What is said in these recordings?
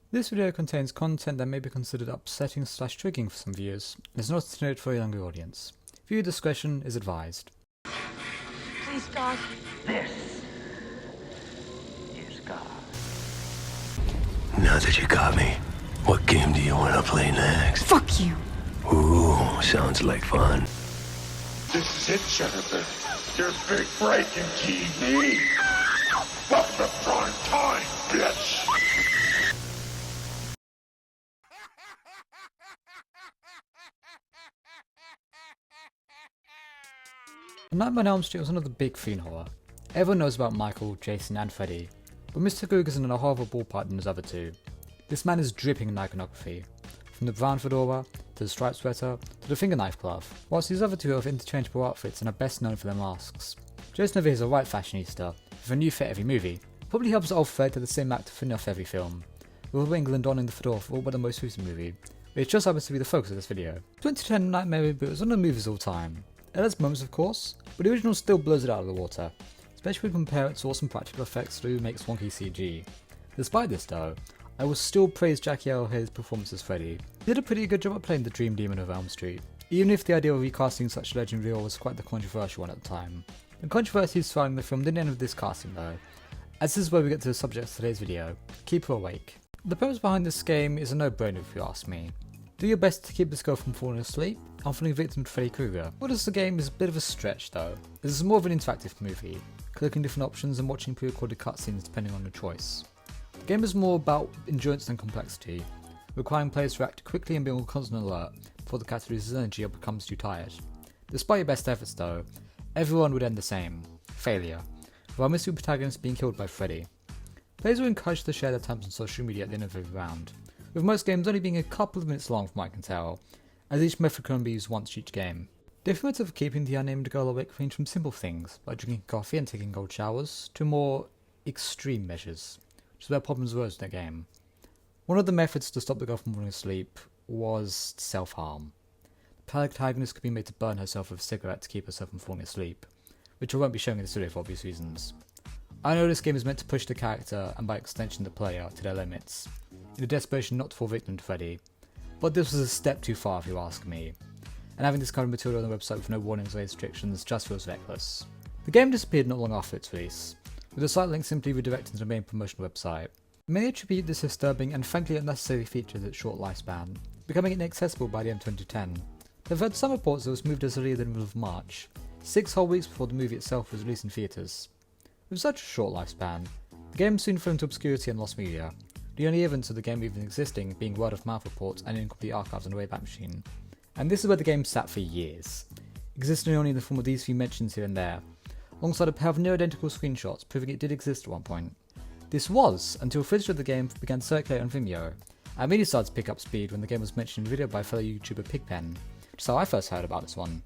This video contains content that may be considered upsetting / triggering for some viewers, and is not intended for a younger audience. Viewer discretion is advised. Please, God. This is God. Now that you got me, what game do you want to play next? Fuck you. Ooh, sounds like fun. This is it, Jennifer. Your big break in TV. Welcome to prime time, bitch. Nightmare on Elm Street was another big fiend horror. Everyone knows about Micheal, Jason and Freddy, but Mr Krueger is in a horrible ballpark than his other two. This man is dripping in iconography, from the brown fedora, to the striped sweater, to the finger knife glove, whilst these other two have interchangeable outfits and are best known for their masks. Jason over here is a right fashionista, with a new fit every movie. Probably helps old Fred to the same actor for off every film, with Robert Englund donning the fedora for all but the most recent movie, which just happens to be the focus of this video. 2010 Nightmare Reboot is one of the movies of all time. It has moments of course, but the original still blows it out of the water, especially when you compare it to awesome practical effects that makes wonky CG. Despite this though, I will still praise Jackie Earle Haley's performance as Freddy. He did a pretty good job at playing the dream demon of Elm Street, even if the idea of recasting such a legendary role was quite the controversial one at the time. The controversies surrounding the film didn't end with this casting though, as this is where we get to the subject of today's video, keep her awake. The premise behind this game is a no-brainer if you ask me. Do your best to keep this girl from falling asleep and falling victim to Freddy Krueger. What is the game is a bit of a stretch though. This is more of an interactive movie, clicking different options and watching pre-recorded cutscenes depending on your choice. The game is more about endurance than complexity, requiring players to act quickly and be on constant alert before the character loses energy or becomes too tired. Despite your best efforts though, everyone would end the same, failure, with our mystery protagonist being killed by Freddy. Players were encouraged to share their times on social media at the end of every round, with most games only being a couple of minutes long from what I can tell, as each method can be used once each game. Different methods of keeping the unnamed girl awake range from simple things, like drinking coffee and taking cold showers, to more extreme measures, which is where problems arose in the game. One of the methods to stop the girl from falling asleep was self-harm. The protagonist could be made to burn herself with a cigarette to keep herself from falling asleep, which I won't be showing in this video for obvious reasons. I know this game is meant to push the character, and by extension the player, to their limits, in a desperation not to fall victim to Freddy, but this was a step too far if you ask me, and having this kind of material on the website with no warnings or restrictions just feels reckless. The game disappeared not long after its release, with the site link simply redirecting to the main promotional website. Many attribute this disturbing and frankly unnecessary feature to its short lifespan, becoming inaccessible by the end of 2010. I've heard some reports that it was moved as early as the middle of March, 6 whole weeks before the movie itself was released in theatres. With such a short lifespan, the game soon fell into obscurity and lost media, the only evidence of the game even existing being word of mouth reports and incomplete archives on the Wayback Machine. And this is where the game sat for years, existing only in the form of these few mentions here and there, alongside a pair of near identical screenshots proving it did exist at one point. This was until footage of the game began to circulate on Vimeo, and media started to pick up speed when the game was mentioned in a video by fellow YouTuber Pigpen, which is how I first heard about this one.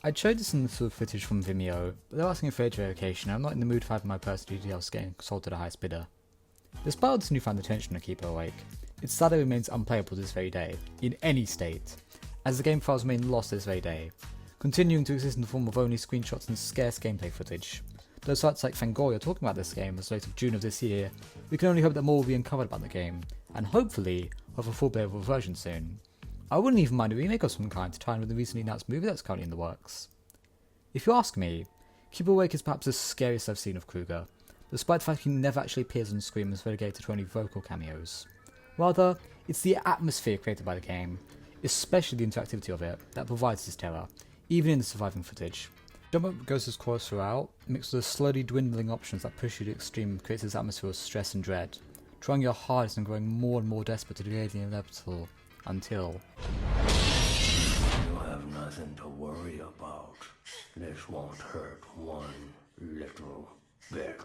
I showed this in the sort of footage from Vimeo, but they're asking for age verification and I'm not in the mood for having my personal details getting sold to the highest bidder. Despite all this newfound attention to keep her awake, its status remains unplayable to this very day, in any state, as the game files remain lost to this very day, continuing to exist in the form of only screenshots and scarce gameplay footage. Though sites like Fangoria are talking about this game as late of June of this year, we can only hope that more will be uncovered about the game, and hopefully have a full playable version soon. I wouldn't even mind a remake of some kind to tie in with the recently announced movie that's currently in the works. If you ask me, Keep Awake is perhaps the scariest I've seen of Krueger, despite the fact he never actually appears on screen and is relegated to only vocal cameos. Rather, it's the atmosphere created by the game, especially the interactivity of it, that provides this terror, even in the surviving footage. Jump Up goes as chorus throughout, mixed with the slowly dwindling options that push you to extreme creates this atmosphere of stress and dread, trying your hardest and growing more and more desperate to delay the inevitable, until... You have nothing to worry about. This won't hurt one little bit.